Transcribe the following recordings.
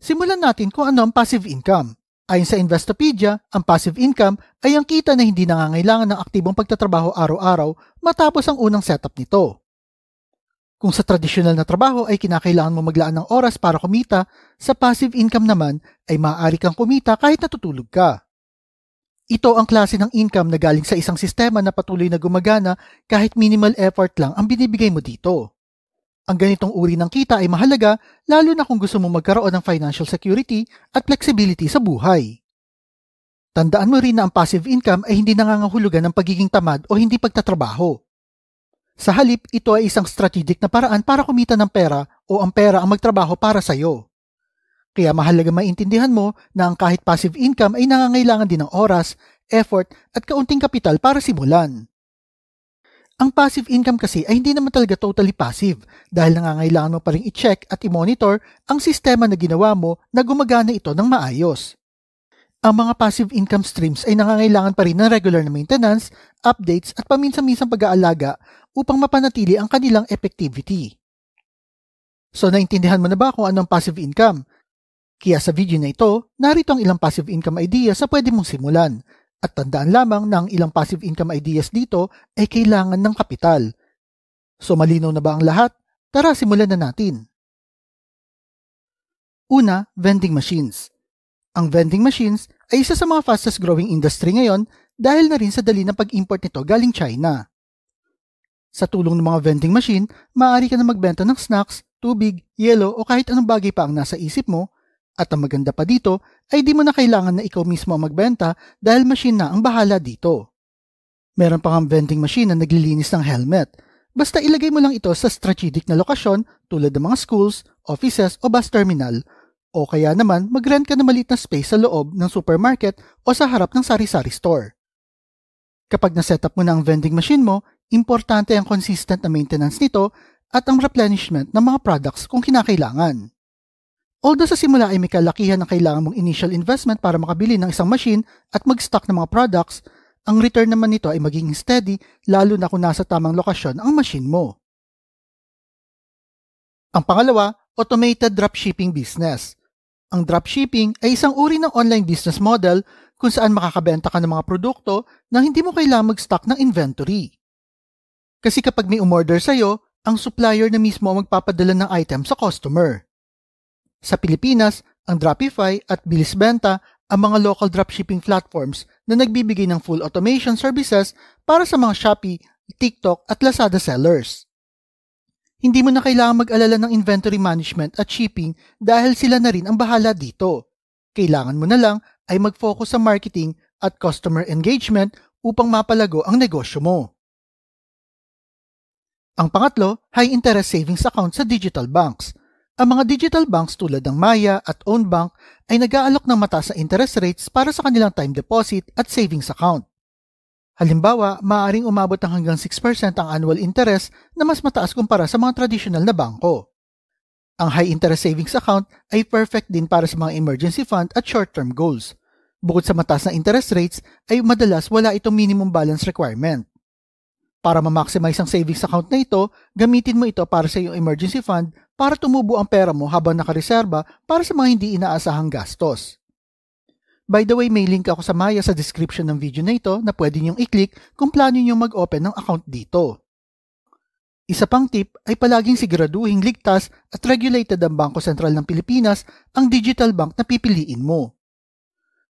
Simulan natin kung ano ang passive income. Ayon sa Investopedia, ang passive income ay ang kita na hindi nangangailangan ng aktibong pagtatrabaho araw-araw matapos ang unang setup nito. Kung sa tradisyonal na trabaho ay kinakailangan mo maglaan ng oras para kumita, sa passive income naman ay maaari kang kumita kahit natutulog ka. Ito ang klase ng income na galing sa isang sistema na patuloy na gumagana kahit minimal effort lang ang binibigay mo dito. Ang ganitong uri ng kita ay mahalaga lalo na kung gusto mo magkaroon ng financial security at flexibility sa buhay. Tandaan mo rin na ang passive income ay hindi nangangahulugan ng pagiging tamad o hindi pagtatrabaho. Sa halip, ito ay isang strategic na paraan para kumita ng pera o ang pera ang magtrabaho para sa iyo. Kaya mahalaga maintindihan mo na ang kahit passive income ay nangangailangan din ng oras, effort at kaunting kapital para simulan. Ang passive income kasi ay hindi naman talaga totally passive dahil nangangailangan mo pa rin i-check at i-monitor ang sistema na ginawa mo na gumagana ito ng maayos. Ang mga passive income streams ay nangangailangan pa rin ng regular na maintenance, updates at paminsan-minsang pag-aalaga upang mapanatili ang kanilang effectivity. So naintindihan mo na ba kung ano ang passive income? Kaya sa video na ito, narito ang ilang passive income ideas na pwede mong simulan. At tandaan lamang na ang ilang passive income ideas dito ay kailangan ng kapital. So malinaw na ba ang lahat? Tara, simulan na natin. Una, vending machines. Ang vending machines ay isa sa mga fastest growing industry ngayon dahil na rin sa dali ng pag-import nito galing China. Sa tulong ng mga vending machine, maaari ka na magbenta ng snacks, tubig, yelo o kahit anong bagay pa ang nasa isip mo. At ang maganda pa dito ay di mo na kailangan na ikaw mismo ang magbenta dahil machine na ang bahala dito. Meron pa ang vending machine na naglilinis ng helmet. Basta ilagay mo lang ito sa strategic na lokasyon tulad ng mga schools, offices o bus terminal o kaya naman mag-rent ka na maliit na space sa loob ng supermarket o sa harap ng sari-sari store. Kapag na-setup mo na ang vending machine mo, importante ang consistent na maintenance nito at ang replenishment ng mga products kung kinakailangan. Although sa simula ay may kalakihan na kailangan mong initial investment para makabili ng isang machine at mag-stock ng mga products, ang return naman nito ay magiging steady lalo na kung nasa tamang lokasyon ang machine mo. Ang pangalawa, automated dropshipping business. Ang dropshipping ay isang uri ng online business model kung saan makakabenta ka ng mga produkto na hindi mo kailangang mag-stock ng inventory. Kasi kapag may umorder sa'yo, ang supplier na mismo ang magpapadala ng item sa customer. Sa Pilipinas, ang Dropify at Bilisbenta ang mga local dropshipping platforms na nagbibigay ng full automation services para sa mga Shopee, TikTok at Lazada sellers. Hindi mo na kailangan mag-alala ng inventory management at shipping dahil sila na rin ang bahala dito. Kailangan mo na lang ay mag-focus sa marketing at customer engagement upang mapalago ang negosyo mo. Ang pangatlo, high interest savings account sa digital banks. Ang mga digital banks tulad ng Maya at Own Bank ay nag-aalok ng mataas na interest rates para sa kanilang time deposit at savings account. Halimbawa, maaaring umabot ng hanggang 6% ang annual interest na mas mataas kumpara sa mga traditional na bangko. Ang high interest savings account ay perfect din para sa mga emergency fund at short-term goals. Bukod sa mataas na interest rates, ay madalas wala itong minimum balance requirement. Para ma-maximize ang savings account na ito, gamitin mo ito para sa iyong emergency fund para tumubo ang pera mo habang nakareserba para sa mga hindi inaasahang gastos. By the way, may link ako sa Maya sa description ng video na ito na pwede niyong i-click kung plano niyong mag-open ng account dito. Isa pang tip ay palaging siguraduhing ligtas at regulated ang Bangko Sentral ng Pilipinas ang digital bank na pipiliin mo.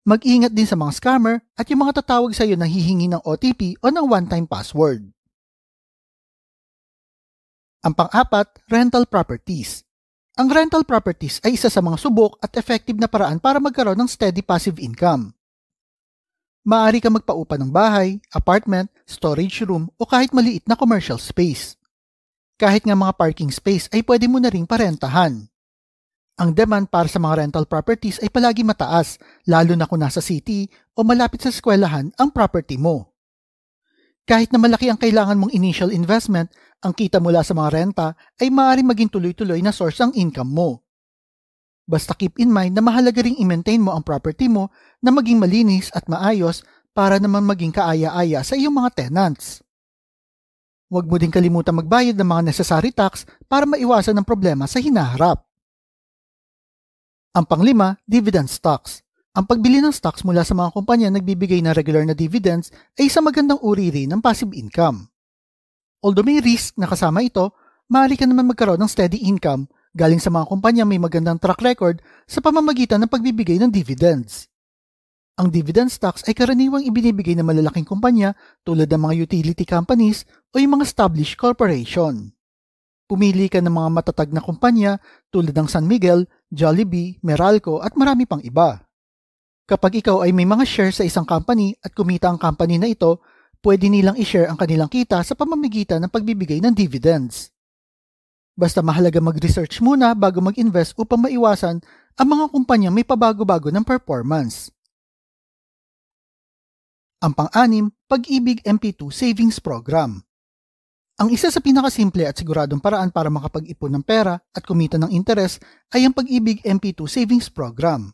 Mag-ingat din sa mga scammer at yung mga tatawag sa iyo na hihingi ng OTP o ng one-time password. Ang pang-apat, rental properties. Ang rental properties ay isa sa mga subok at effective na paraan para magkaroon ng steady passive income. Maaari ka magpaupa ng bahay, apartment, storage room o kahit maliit na commercial space. Kahit nga mga parking space ay pwede mo na ring parentahan. Ang demand para sa mga rental properties ay palagi mataas, lalo na kung nasa city o malapit sa eskwelahan ang property mo. Kahit na malaki ang kailangan mong initial investment, ang kita mula sa mga renta ay maaaring maging tuloy-tuloy na source ang income mo. Basta keep in mind na mahalaga ring i-maintain mo ang property mo na maging malinis at maayos para naman maging kaaya-aya sa iyong mga tenants. Huwag mo din kalimutan magbayad ng mga necessary tax para maiwasan ang problema sa hinaharap. Ang panglima, dividend stocks. Ang pagbili ng stocks mula sa mga kumpanya na nagbibigay ng regular na dividends ay isang magandang uri rin ng passive income. Although may risk na kasama ito, maaari ka naman magkaroon ng steady income galing sa mga kumpanya may magandang track record sa pamamagitan ng pagbibigay ng dividends. Ang dividend stocks ay karaniwang ibinibigay ng malalaking kumpanya tulad ng mga utility companies o yung mga established corporation. Pumili ka ng mga matatag na kumpanya tulad ng San Miguel, Jollibee, Meralco at marami pang iba. Kapag ikaw ay may mga share sa isang company at kumita ang company na ito, pwede nilang i-share ang kanilang kita sa pamamagitan ng pagbibigay ng dividends. Basta mahalaga mag-research muna bago mag-invest upang maiwasan ang mga kumpanya may pabago-bago ng performance. Ang pang-anim, Pag-ibig MP2 Savings Program. Ang isa sa pinakasimple at siguradong paraan para makapag-ipon ng pera at kumita ng interes ay ang Pag-ibig MP2 Savings Program.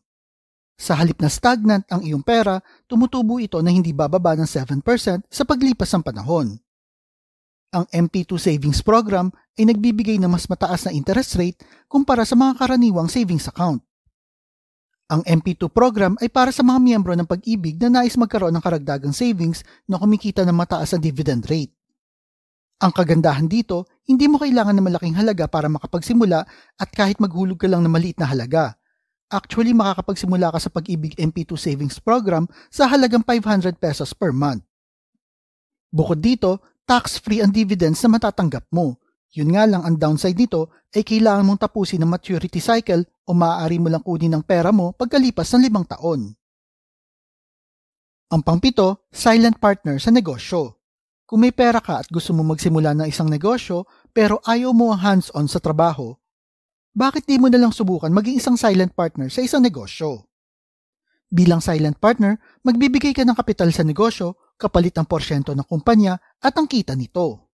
Sa halip na stagnant ang iyong pera, tumutubo ito na hindi bababa ng 7% sa paglipas ng panahon. Ang MP2 Savings Program ay nagbibigay ng mas mataas na interest rate kumpara sa mga karaniwang savings account. Ang MP2 program ay para sa mga miyembro ng Pag-ibig na nais magkaroon ng karagdagang savings na kumikita ng mataas na dividend rate. Ang kagandahan dito, hindi mo kailangan ng malaking halaga para makapagsimula at kahit maghulog ka lang ng maliit na halaga. Actually, makakapagsimula ka sa Pag-ibig MP2 Savings Program sa halagang 500 pesos per month. Bukod dito, tax-free ang dividends na matatanggap mo. Yun nga lang ang downside nito ay kailangan mong tapusin ang maturity cycle o maaari mo lang kunin ang pera mo pagkalipas ng 5 taon. Ang pangpito, silent partner sa negosyo. Kung may pera ka at gusto mo magsimula ng isang negosyo pero ayaw mo ang hands-on sa trabaho, bakit di mo na lang subukan maging isang silent partner sa isang negosyo? Bilang silent partner, magbibigay ka ng kapital sa negosyo, kapalit ang porsyento ng kumpanya at ang kita nito.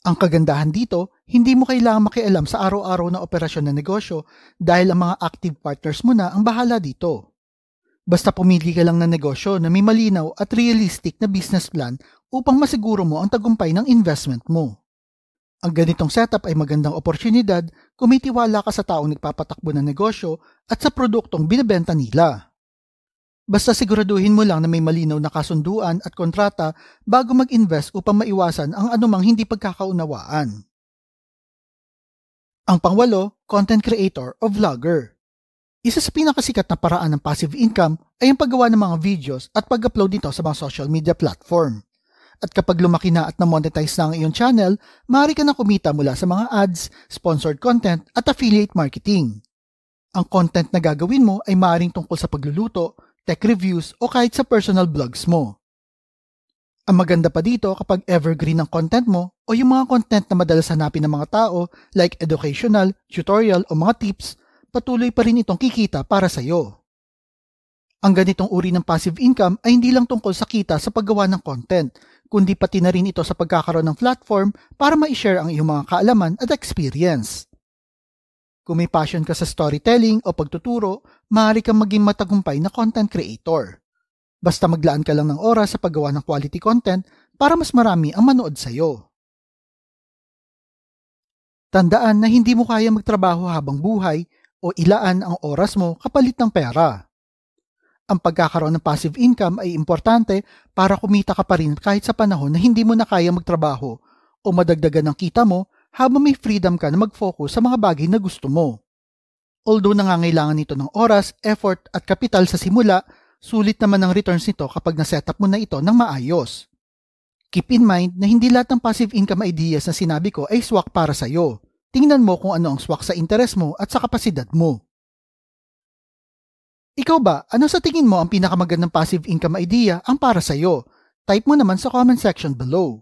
Ang kagandahan dito, hindi mo kailangang makialam sa araw-araw na operasyon ng negosyo dahil ang mga active partners mo na ang bahala dito. Basta pumili ka lang ng negosyo na may malinaw at realistic na business plan upang masiguro mo ang tagumpay ng investment mo. Ang ganitong setup ay magandang oportunidad kung may tiwala ka sa taong nagpapatakbo ng negosyo at sa produktong binibenta nila. Basta siguraduhin mo lang na may malinaw na kasunduan at kontrata bago mag-invest upang maiwasan ang anumang hindi pagkakaunawaan. Ang pangwalo, content creator o vlogger. Isa sa pinakasikat na paraan ng passive income ay ang paggawa ng mga videos at pag-upload nito sa mga social media platform. At kapag lumaki na at na-monetize na ang iyong channel, maaari ka na kumita mula sa mga ads, sponsored content at affiliate marketing. Ang content na gagawin mo ay maaaring tungkol sa pagluluto, tech reviews o kahit sa personal blogs mo. Ang maganda pa dito kapag evergreen ang content mo o yung mga content na madalas hanapin ng mga tao like educational, tutorial o mga tips, patuloy pa rin itong kikita para sa iyo. Ang ganitong uri ng passive income ay hindi lang tungkol sa kita sa paggawa ng content, kundi pati na rin ito sa pagkakaroon ng platform para ma-share ang iyong mga kaalaman at experience. Kung may passion ka sa storytelling o pagtuturo, maaari kang maging matagumpay na content creator. Basta maglaan ka lang ng oras sa paggawa ng quality content para mas marami ang manood sa iyo. Tandaan na hindi mo kaya magtrabaho habang buhay o ilaan ang oras mo kapalit ng pera. Ang pagkakaroon ng passive income ay importante para kumita ka pa rin kahit sa panahon na hindi mo na kaya magtrabaho o madagdagan ng kita mo habang may freedom ka na mag-focus sa mga bagay na gusto mo. Although nangangailangan nito ng oras, effort at kapital sa simula, sulit naman ang returns nito kapag na-setup mo na ito ng maayos. Keep in mind na hindi lahat ng passive income ideas na sinabi ko ay swak para sa iyo. Tingnan mo kung ano ang swak sa interes mo at sa kapasidad mo. Ikaw ba, ano sa tingin mo ang pinakamagandang passive income idea ang para sa iyo? Type mo naman sa comment section below.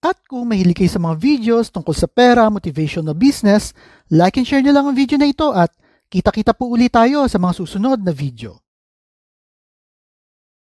At kung mahilig kayo sa mga videos tungkol sa pera, motivation na business, like and share nyo lang ang video na ito at kita-kita po ulit tayo sa mga susunod na video.